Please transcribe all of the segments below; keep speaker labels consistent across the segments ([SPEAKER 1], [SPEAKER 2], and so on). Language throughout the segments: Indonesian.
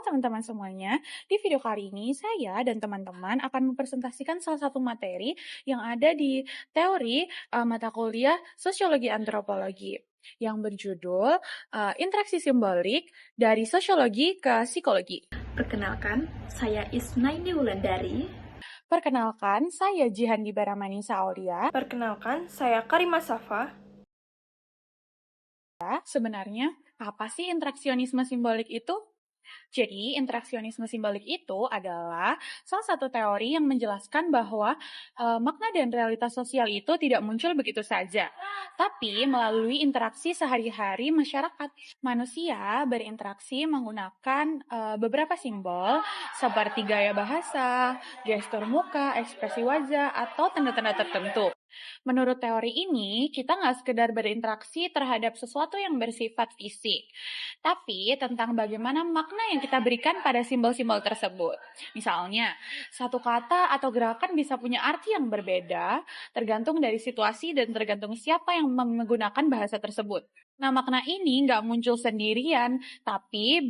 [SPEAKER 1] teman-teman semuanya, di video kali ini saya dan teman-teman akan mempresentasikan salah satu materi yang ada di teori mata kuliah Sosiologi Antropologi yang berjudul Interaksi Simbolik dari Sosiologi ke Psikologi.
[SPEAKER 2] Perkenalkan, saya Isnaini Wulandari.
[SPEAKER 1] Perkenalkan, saya Jihandi Baramanisa Aulia.
[SPEAKER 3] Perkenalkan, saya Karima Safa.
[SPEAKER 1] Sebenarnya, apa sih interaksionisme simbolik itu? Jadi, interaksionisme simbolik itu adalah salah satu teori yang menjelaskan bahwa makna dan realitas sosial itu tidak muncul begitu saja, tapi melalui interaksi sehari-hari masyarakat. Manusia berinteraksi menggunakan beberapa simbol seperti gaya bahasa, gestur muka, ekspresi wajah, atau tanda-tanda tertentu. Menurut teori ini, kita nggak sekedar berinteraksi terhadap sesuatu yang bersifat fisik, tapi tentang bagaimana makna yang kita berikan pada simbol-simbol tersebut. Misalnya, satu kata atau gerakan bisa punya arti yang berbeda, tergantung dari situasi dan tergantung siapa yang menggunakan bahasa tersebut. Nah, makna ini nggak muncul sendirian, tapi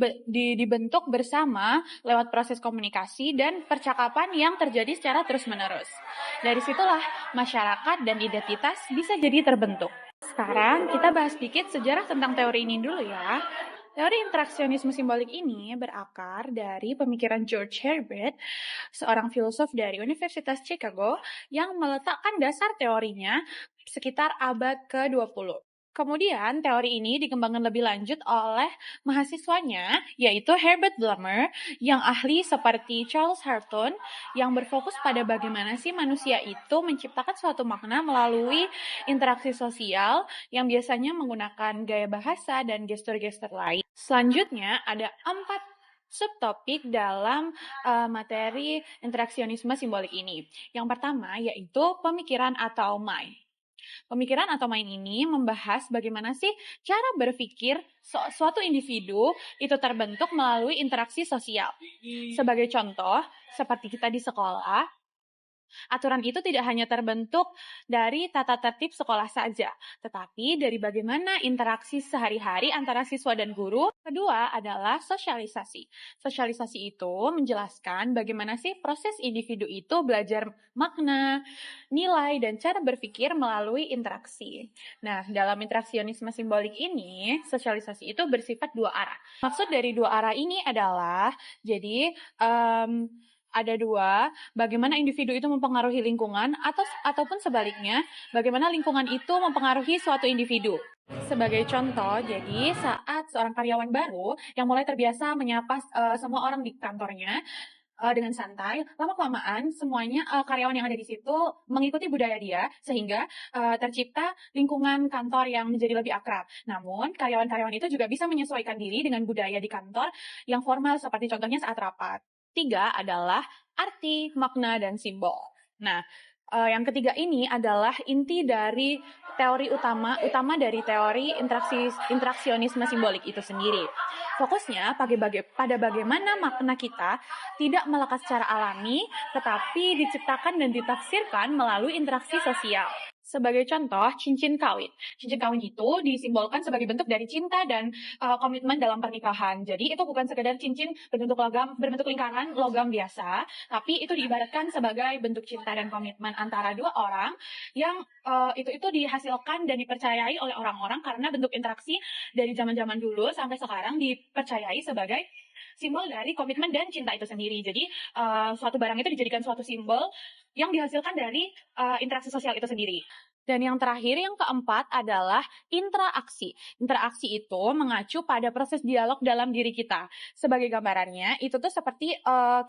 [SPEAKER 1] dibentuk bersama lewat proses komunikasi dan percakapan yang terjadi secara terus-menerus. Dari situlah masyarakat dan identitas bisa jadi terbentuk. Sekarang kita bahas sedikit sejarah tentang teori ini dulu ya. Teori interaksionisme simbolik ini berakar dari pemikiran George Herbert, seorang filosof dari Universitas Chicago yang meletakkan dasar teorinya sekitar abad ke-20. Kemudian teori ini dikembangkan lebih lanjut oleh mahasiswanya, yaitu Herbert Blumer, yang ahli seperti Charles Hartung, yang berfokus pada bagaimana sih manusia itu menciptakan suatu makna melalui interaksi sosial yang biasanya menggunakan gaya bahasa dan gestur-gestur lain. Selanjutnya ada 4 subtopik dalam materi interaksionisme simbolik ini. Yang pertama yaitu pemikiran atau mind. Pemikiran atau mind ini membahas bagaimana sih cara berpikir suatu individu itu terbentuk melalui interaksi sosial. Sebagai contoh, seperti kita di sekolah, aturan itu tidak hanya terbentuk dari tata tertib sekolah saja, tetapi dari bagaimana interaksi sehari-hari antara siswa dan guru. Kedua adalah sosialisasi. Sosialisasi itu menjelaskan bagaimana sih proses individu itu belajar makna, nilai, dan cara berpikir melalui interaksi. Nah, dalam interaksionisme simbolik ini, sosialisasi itu bersifat dua arah. Maksud dari dua arah ini adalah, jadi ada dua, bagaimana individu itu mempengaruhi lingkungan ataupun sebaliknya, bagaimana lingkungan itu mempengaruhi suatu individu. Sebagai contoh, jadi saat seorang karyawan baru yang mulai terbiasa menyapa semua orang di kantornya dengan santai, lama-kelamaan semuanya karyawan yang ada di situ mengikuti budaya dia, sehingga tercipta lingkungan kantor yang menjadi lebih akrab. Namun, karyawan-karyawan itu juga bisa menyesuaikan diri dengan budaya di kantor yang formal, seperti contohnya saat rapat. 3 adalah arti, makna, dan simbol. Nah, yang ketiga ini adalah inti dari teori utama dari teori interaksionisme simbolik itu sendiri. Fokusnya pada bagaimana makna kita tidak melekat secara alami, tetapi diciptakan dan ditafsirkan melalui interaksi sosial. Sebagai contoh, cincin kawin. Cincin kawin itu disimbolkan sebagai bentuk dari cinta dan komitmen dalam pernikahan. Jadi itu bukan sekedar cincin berbentuk lingkaran logam biasa, tapi itu diibaratkan sebagai bentuk cinta dan komitmen antara dua orang yang itu dihasilkan dan dipercayai oleh orang-orang karena bentuk interaksi dari zaman-zaman dulu sampai sekarang dipercayai sebagai simbol dari komitmen dan cinta itu sendiri. Jadi suatu barang itu dijadikan suatu simbol yang dihasilkan dari interaksi sosial itu sendiri. Dan yang terakhir, yang keempat adalah interaksi. Interaksi itu mengacu pada proses dialog dalam diri kita. Sebagai gambarannya, itu tuh seperti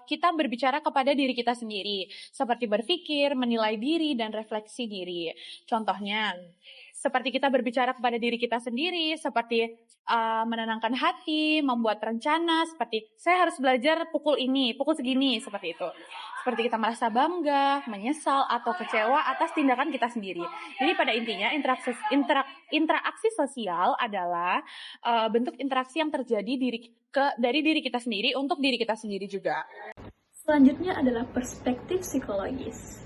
[SPEAKER 1] kita berbicara kepada diri kita sendiri. Seperti berpikir, menilai diri, dan refleksi diri. Contohnya, seperti kita berbicara kepada diri kita sendiri, seperti menenangkan hati, membuat rencana, seperti saya harus belajar pukul segini, seperti itu. Seperti kita merasa bangga, menyesal, atau kecewa atas tindakan kita sendiri. Jadi pada intinya, interaksi sosial adalah bentuk interaksi yang terjadi dari diri kita sendiri untuk diri kita sendiri juga.
[SPEAKER 2] Selanjutnya adalah perspektif psikologis.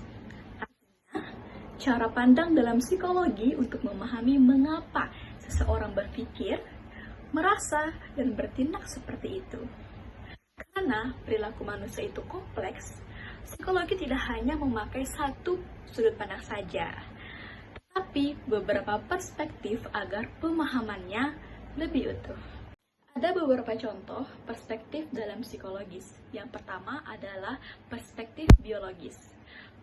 [SPEAKER 2] Cara pandang dalam psikologi untuk memahami mengapa seseorang berpikir, merasa, dan bertindak seperti itu. Karena perilaku manusia itu kompleks, psikologi tidak hanya memakai satu sudut pandang saja, tetapi beberapa perspektif agar pemahamannya lebih utuh. Ada beberapa contoh perspektif dalam psikologis. Yang pertama adalah perspektif biologis.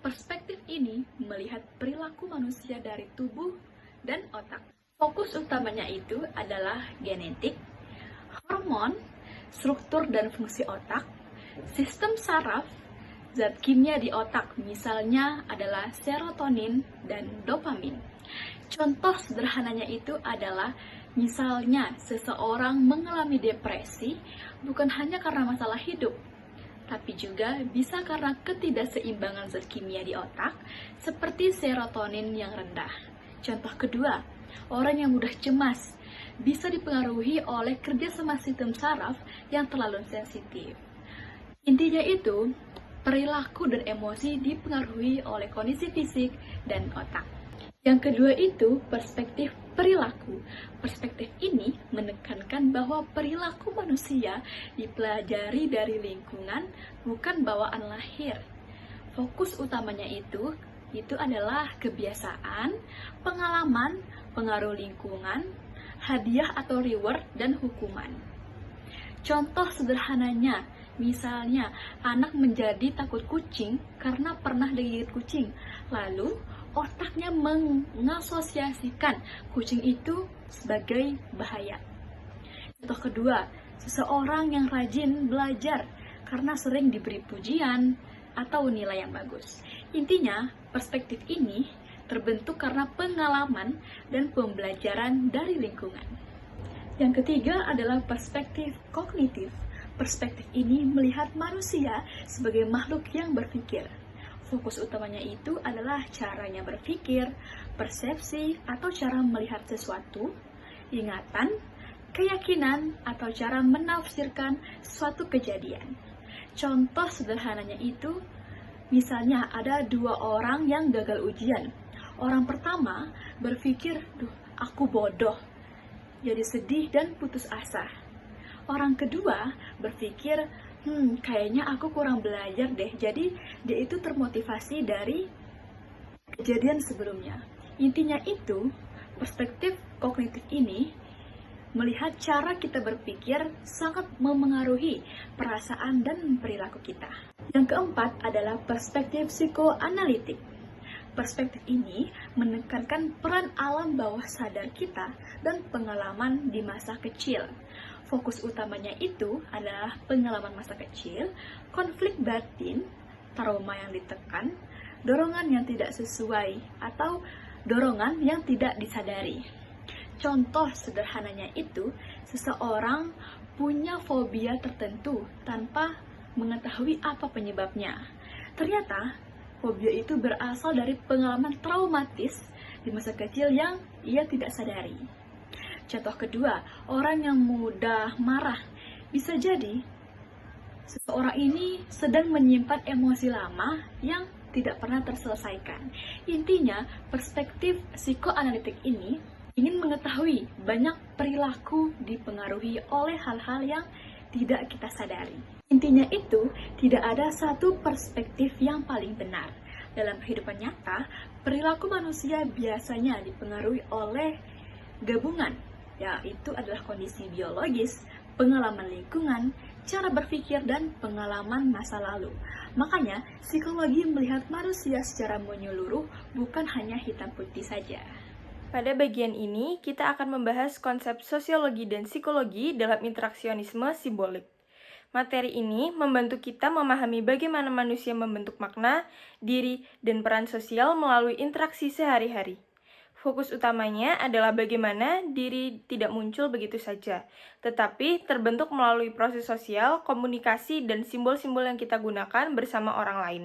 [SPEAKER 2] Perspektif ini melihat perilaku manusia dari tubuh dan otak. Fokus utamanya itu adalah genetik, hormon, struktur dan fungsi otak, sistem saraf, zat kimia di otak, misalnya adalah serotonin dan dopamin. Contoh sederhananya itu adalah misalnya seseorang mengalami depresi bukan hanya karena masalah hidup, tapi juga bisa karena ketidakseimbangan zat kimia di otak seperti serotonin yang rendah. Contoh kedua, orang yang mudah cemas bisa dipengaruhi oleh kerjasama sistem saraf yang terlalu sensitif. Intinya itu, perilaku dan emosi dipengaruhi oleh kondisi fisik dan otak. Yang kedua itu perspektif perilaku. Perspektif ini menekankan bahwa perilaku manusia dipelajari dari lingkungan, bukan bawaan lahir. Fokus utamanya itu adalah kebiasaan, pengalaman, pengaruh lingkungan, hadiah atau reward, dan hukuman. Contoh sederhananya, misalnya anak menjadi takut kucing karena pernah digigit kucing, lalu otaknya mengasosiasikan kucing itu sebagai bahaya. Contoh kedua, seseorang yang rajin belajar karena sering diberi pujian atau nilai yang bagus. Intinya, perspektif ini terbentuk karena pengalaman dan pembelajaran dari lingkungan. Yang ketiga adalah perspektif kognitif. Perspektif ini melihat manusia sebagai makhluk yang berpikir. Fokus utamanya itu adalah caranya berpikir, persepsi, atau cara melihat sesuatu, ingatan, keyakinan, atau cara menafsirkan suatu kejadian. Contoh sederhananya itu, misalnya ada dua orang yang gagal ujian. Orang pertama berpikir, "Duh, aku bodoh." Jadi sedih dan putus asa. Orang kedua berpikir, kayaknya aku kurang belajar deh. Jadi dia itu termotivasi dari kejadian sebelumnya. Intinya itu, perspektif kognitif ini melihat cara kita berpikir sangat memengaruhi perasaan dan perilaku kita. Yang keempat adalah perspektif psikoanalitik. Perspektif ini menekankan peran alam bawah sadar kita dan pengalaman di masa kecil. Fokus utamanya itu adalah pengalaman masa kecil, konflik batin, trauma yang ditekan, dorongan yang tidak sesuai, atau dorongan yang tidak disadari. Contoh sederhananya itu, seseorang punya fobia tertentu tanpa mengetahui apa penyebabnya. Ternyata, fobia itu berasal dari pengalaman traumatis di masa kecil yang ia tidak sadari. Contoh kedua, orang yang mudah marah. Bisa jadi, seseorang ini sedang menyimpan emosi lama yang tidak pernah terselesaikan. Intinya, perspektif psikoanalitik ini ingin mengetahui banyak perilaku dipengaruhi oleh hal-hal yang tidak kita sadari. Intinya itu, tidak ada satu perspektif yang paling benar. Dalam kehidupan nyata, perilaku manusia biasanya dipengaruhi oleh gabungan, yaitu adalah kondisi biologis, pengalaman lingkungan, cara berpikir, dan pengalaman masa lalu. Makanya, psikologi melihat manusia secara menyeluruh, bukan hanya hitam putih saja.
[SPEAKER 3] Pada bagian ini, kita akan membahas konsep sosiologi dan psikologi dalam interaksionisme simbolik. Materi ini membantu kita memahami bagaimana manusia membentuk makna, diri, dan peran sosial melalui interaksi sehari-hari. Fokus utamanya adalah bagaimana diri tidak muncul begitu saja, tetapi terbentuk melalui proses sosial, komunikasi, dan simbol-simbol yang kita gunakan bersama orang lain.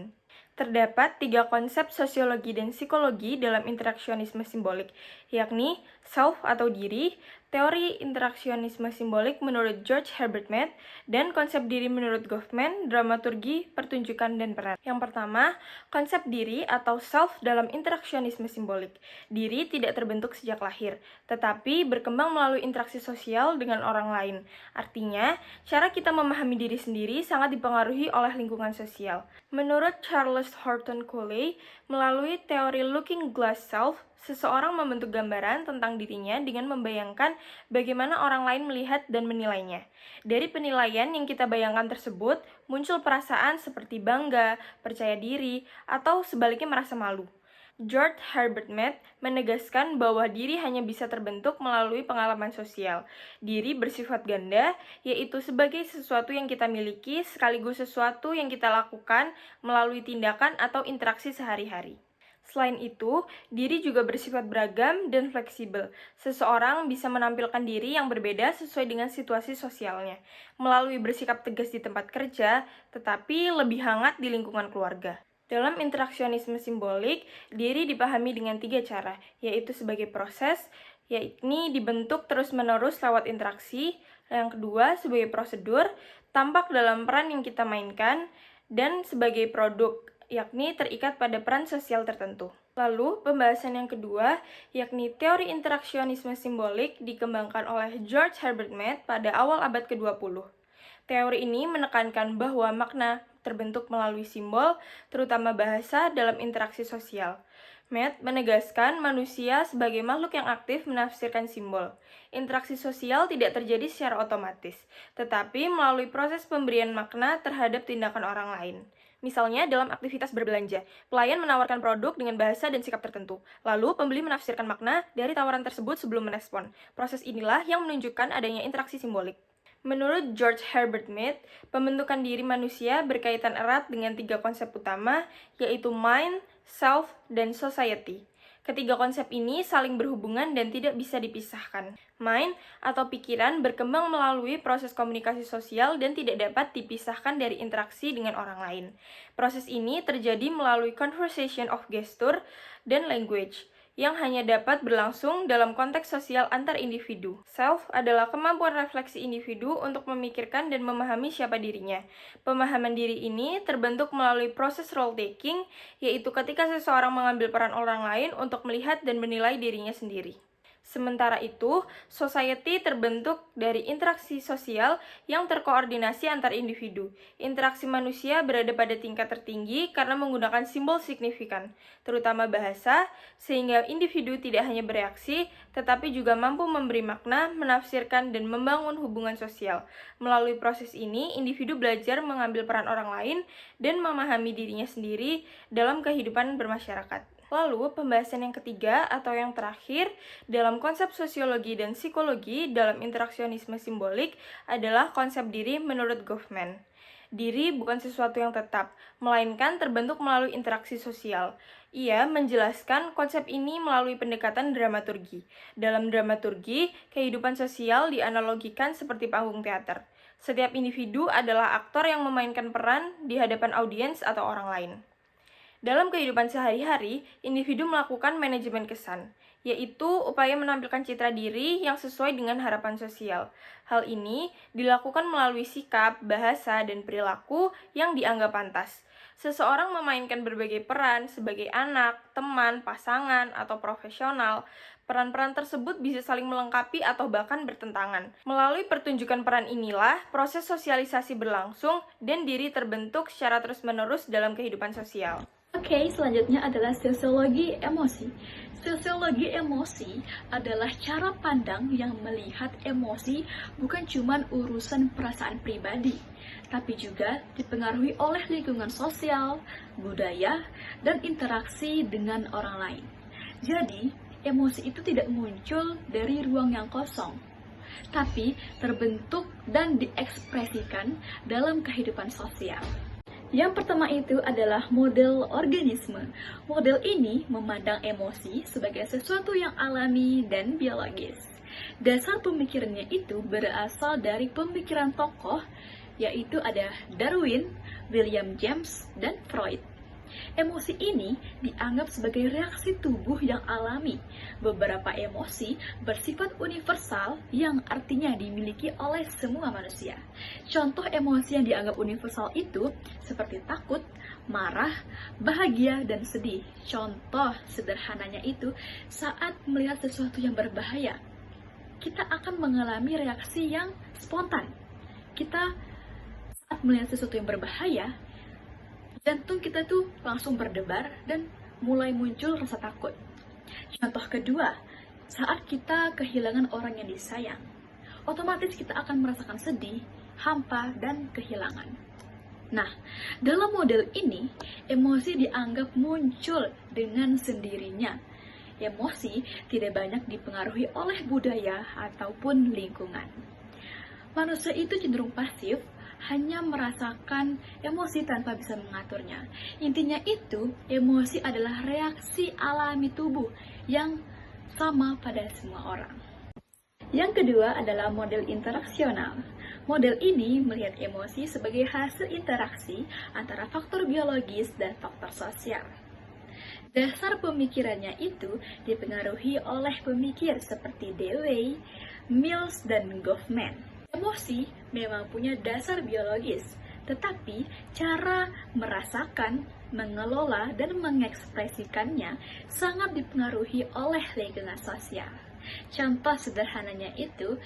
[SPEAKER 3] Terdapat 3 konsep sosiologi dan psikologi dalam interaksionisme simbolik, yakni self atau diri, teori interaksionisme simbolik menurut George Herbert Mead, dan konsep diri menurut Goffman, dramaturgi, pertunjukan, dan peran. Yang pertama, konsep diri atau self dalam interaksionisme simbolik. Diri tidak terbentuk sejak lahir, tetapi berkembang melalui interaksi sosial dengan orang lain. Artinya, cara kita memahami diri sendiri sangat dipengaruhi oleh lingkungan sosial. Menurut Charles Horton Cooley, melalui teori Looking Glass Self, seseorang membentuk gambaran tentang dirinya dengan membayangkan bagaimana orang lain melihat dan menilainya. Dari penilaian yang kita bayangkan tersebut, muncul perasaan seperti bangga, percaya diri, atau sebaliknya merasa malu. George Herbert Mead menegaskan bahwa diri hanya bisa terbentuk melalui pengalaman sosial. Diri bersifat ganda, yaitu sebagai sesuatu yang kita miliki sekaligus sesuatu yang kita lakukan melalui tindakan atau interaksi sehari-hari. Selain itu, diri juga bersifat beragam dan fleksibel. Seseorang bisa menampilkan diri yang berbeda sesuai dengan situasi sosialnya, melalui bersikap tegas di tempat kerja, tetapi lebih hangat di lingkungan keluarga. Dalam interaksionisme simbolik, diri dipahami dengan 3 cara, yaitu sebagai proses, yakni dibentuk terus-menerus lewat interaksi. Yang kedua, sebagai prosedur, tampak dalam peran yang kita mainkan, dan sebagai produk, yakni terikat pada peran sosial tertentu. Lalu, pembahasan yang kedua, yakni teori interaksionisme simbolik dikembangkan oleh George Herbert Mead pada awal abad ke-20. Teori ini menekankan bahwa makna terbentuk melalui simbol, terutama bahasa dalam interaksi sosial. Mead menegaskan manusia sebagai makhluk yang aktif menafsirkan simbol. Interaksi sosial tidak terjadi secara otomatis, tetapi melalui proses pemberian makna terhadap tindakan orang lain. Misalnya dalam aktivitas berbelanja, pelayan menawarkan produk dengan bahasa dan sikap tertentu. Lalu pembeli menafsirkan makna dari tawaran tersebut sebelum merespon. Proses inilah yang menunjukkan adanya interaksi simbolik. Menurut George Herbert Mead, pembentukan diri manusia berkaitan erat dengan 3 konsep utama, yaitu mind, self, dan society. Ketiga konsep ini saling berhubungan dan tidak bisa dipisahkan. Mind atau pikiran berkembang melalui proses komunikasi sosial dan tidak dapat dipisahkan dari interaksi dengan orang lain. Proses ini terjadi melalui conversation of gesture dan language, yang hanya dapat berlangsung dalam konteks sosial antar individu. Self adalah kemampuan refleksi individu untuk memikirkan dan memahami siapa dirinya. Pemahaman diri ini terbentuk melalui proses role-taking, yaitu ketika seseorang mengambil peran orang lain untuk melihat dan menilai dirinya sendiri. Sementara itu, society terbentuk dari interaksi sosial yang terkoordinasi antar individu. Interaksi manusia berada pada tingkat tertinggi karena menggunakan simbol signifikan, terutama bahasa, sehingga individu tidak hanya bereaksi, tetapi juga mampu memberi makna, menafsirkan, dan membangun hubungan sosial. Melalui proses ini, individu belajar mengambil peran orang lain dan memahami dirinya sendiri dalam kehidupan bermasyarakat. Lalu, pembahasan yang ketiga atau yang terakhir dalam konsep sosiologi dan psikologi dalam interaksionisme simbolik adalah konsep diri menurut Goffman. Diri bukan sesuatu yang tetap, melainkan terbentuk melalui interaksi sosial. Ia menjelaskan konsep ini melalui pendekatan dramaturgi. Dalam dramaturgi, kehidupan sosial dianalogikan seperti panggung teater. Setiap individu adalah aktor yang memainkan peran di hadapan audiens atau orang lain. Dalam kehidupan sehari-hari, individu melakukan manajemen kesan, yaitu upaya menampilkan citra diri yang sesuai dengan harapan sosial. Hal ini dilakukan melalui sikap, bahasa, dan perilaku yang dianggap pantas. Seseorang memainkan berbagai peran sebagai anak, teman, pasangan, atau profesional. Peran-peran tersebut bisa saling melengkapi atau bahkan bertentangan. Melalui pertunjukan peran inilah, proses sosialisasi berlangsung dan diri terbentuk secara terus-menerus dalam kehidupan sosial.
[SPEAKER 2] Oke, selanjutnya adalah sosiologi emosi. Sosiologi emosi adalah cara pandang yang melihat emosi bukan cuma urusan perasaan pribadi, tapi juga dipengaruhi oleh lingkungan sosial, budaya, dan interaksi dengan orang lain. Jadi, emosi itu tidak muncul dari ruang yang kosong, tapi terbentuk dan diekspresikan dalam kehidupan sosial. Yang pertama itu adalah model organisme. Model ini memandang emosi sebagai sesuatu yang alami dan biologis. Dasar pemikirannya itu berasal dari pemikiran tokoh, yaitu ada Darwin, William James, dan Freud. Emosi ini dianggap sebagai reaksi tubuh yang alami. Beberapa emosi bersifat universal yang artinya dimiliki oleh semua manusia. Contoh emosi yang dianggap universal itu seperti takut, marah, bahagia, dan sedih. Contoh sederhananya itu saat melihat sesuatu yang berbahaya, kita akan mengalami reaksi yang spontan. Kita saat melihat sesuatu yang berbahaya, jantung kita tuh langsung berdebar dan mulai muncul rasa takut. Contoh kedua, saat kita kehilangan orang yang disayang, otomatis kita akan merasakan sedih, hampa, dan kehilangan. Nah, dalam model ini, emosi dianggap muncul dengan sendirinya. Emosi tidak banyak dipengaruhi oleh budaya ataupun lingkungan. Manusia itu cenderung pasif, hanya merasakan emosi tanpa bisa mengaturnya. Intinya itu, emosi adalah reaksi alami tubuh yang sama pada semua orang. Yang kedua adalah model interaksional. Model ini melihat emosi sebagai hasil interaksi antara faktor biologis dan faktor sosial. Dasar pemikirannya itu dipengaruhi oleh pemikir seperti Dewey, Mills, dan Goffman. Emosi memang punya dasar biologis, tetapi cara merasakan, mengelola, dan mengekspresikannya sangat dipengaruhi oleh lingkungan sosial. Contoh sederhananya itu,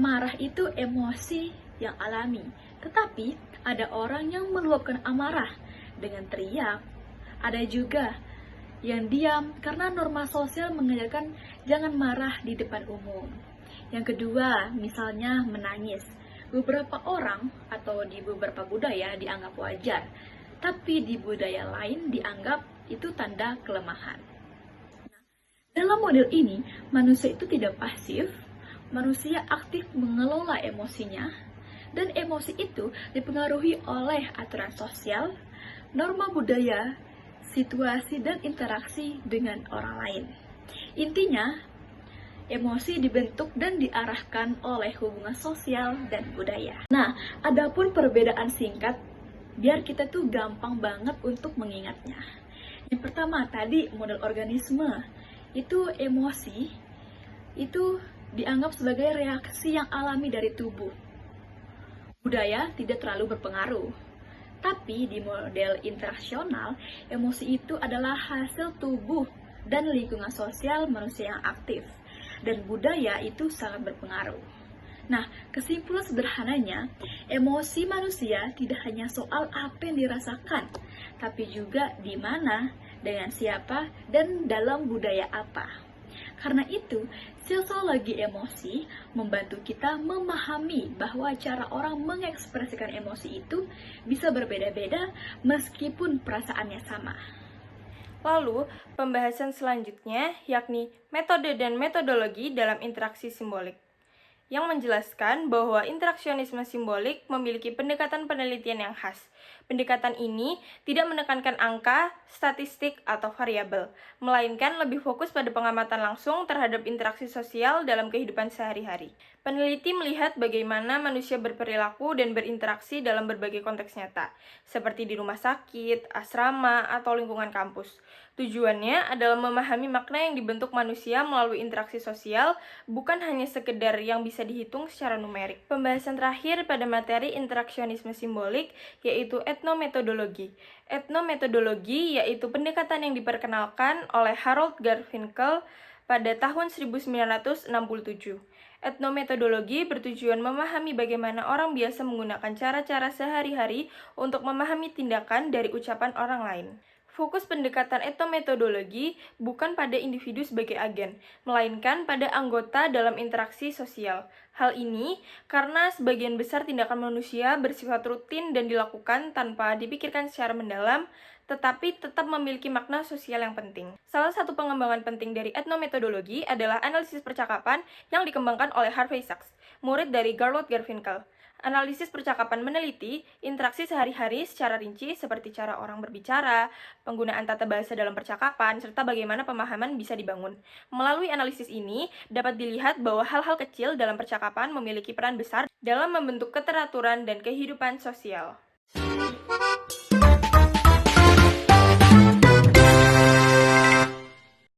[SPEAKER 2] marah itu emosi yang alami, tetapi ada orang yang meluapkan amarah dengan teriak. Ada juga yang diam karena norma sosial mengajarkan jangan marah di depan umum. Yang kedua, misalnya menangis. Beberapa orang atau di beberapa budaya dianggap wajar, tapi di budaya lain dianggap itu tanda kelemahan. Nah, dalam model ini, manusia itu tidak pasif, manusia aktif mengelola emosinya, dan emosi itu dipengaruhi oleh aturan sosial, norma budaya, situasi, dan interaksi dengan orang lain. Intinya, emosi dibentuk dan diarahkan oleh hubungan sosial dan budaya. Nah, adapun perbedaan singkat, biar kita tuh gampang banget untuk mengingatnya. Yang pertama, tadi model organisme, itu emosi, itu dianggap sebagai reaksi yang alami dari tubuh. Budaya tidak terlalu berpengaruh. Tapi di model interaksional, emosi itu adalah hasil tubuh dan lingkungan sosial manusia yang aktif. Dan budaya itu sangat berpengaruh. Nah, kesimpulan sederhananya, emosi manusia tidak hanya soal apa yang dirasakan, tapi juga di mana, dengan siapa, dan dalam budaya apa. Karena itu, sosiologi emosi membantu kita memahami bahwa cara orang mengekspresikan emosi itu bisa berbeda-beda meskipun perasaannya sama.
[SPEAKER 3] Lalu, pembahasan selanjutnya yakni metode dan metodologi dalam interaksi simbolik, yang menjelaskan bahwa interaksionisme simbolik memiliki pendekatan penelitian yang khas. Pendekatan ini tidak menekankan angka, statistik, atau variabel, melainkan lebih fokus pada pengamatan langsung terhadap interaksi sosial dalam kehidupan sehari-hari. Peneliti melihat bagaimana manusia berperilaku dan berinteraksi dalam berbagai konteks nyata, seperti di rumah sakit, asrama, atau lingkungan kampus. Tujuannya adalah memahami makna yang dibentuk manusia melalui interaksi sosial, bukan hanya sekedar yang bisa dihitung secara numerik. Pembahasan terakhir pada materi interaksionisme simbolik yaitu etnometodologi. Etnometodologi yaitu pendekatan yang diperkenalkan oleh Harold Garfinkel pada tahun 1967. Etnometodologi bertujuan memahami bagaimana orang biasa menggunakan cara-cara sehari-hari untuk memahami tindakan dari ucapan orang lain. Fokus pendekatan etnometodologi bukan pada individu sebagai agen, melainkan pada anggota dalam interaksi sosial. Hal ini karena sebagian besar tindakan manusia bersifat rutin dan dilakukan tanpa dipikirkan secara mendalam, tetapi tetap memiliki makna sosial yang penting. Salah satu pengembangan penting dari etnometodologi adalah analisis percakapan yang dikembangkan oleh Harvey Sachs, murid dari Harold Garfinkel. Analisis percakapan meneliti interaksi sehari-hari secara rinci seperti cara orang berbicara, penggunaan tata bahasa dalam percakapan, serta bagaimana pemahaman bisa dibangun. Melalui analisis ini, dapat dilihat bahwa hal-hal kecil dalam percakapan memiliki peran besar dalam membentuk keteraturan dan kehidupan sosial.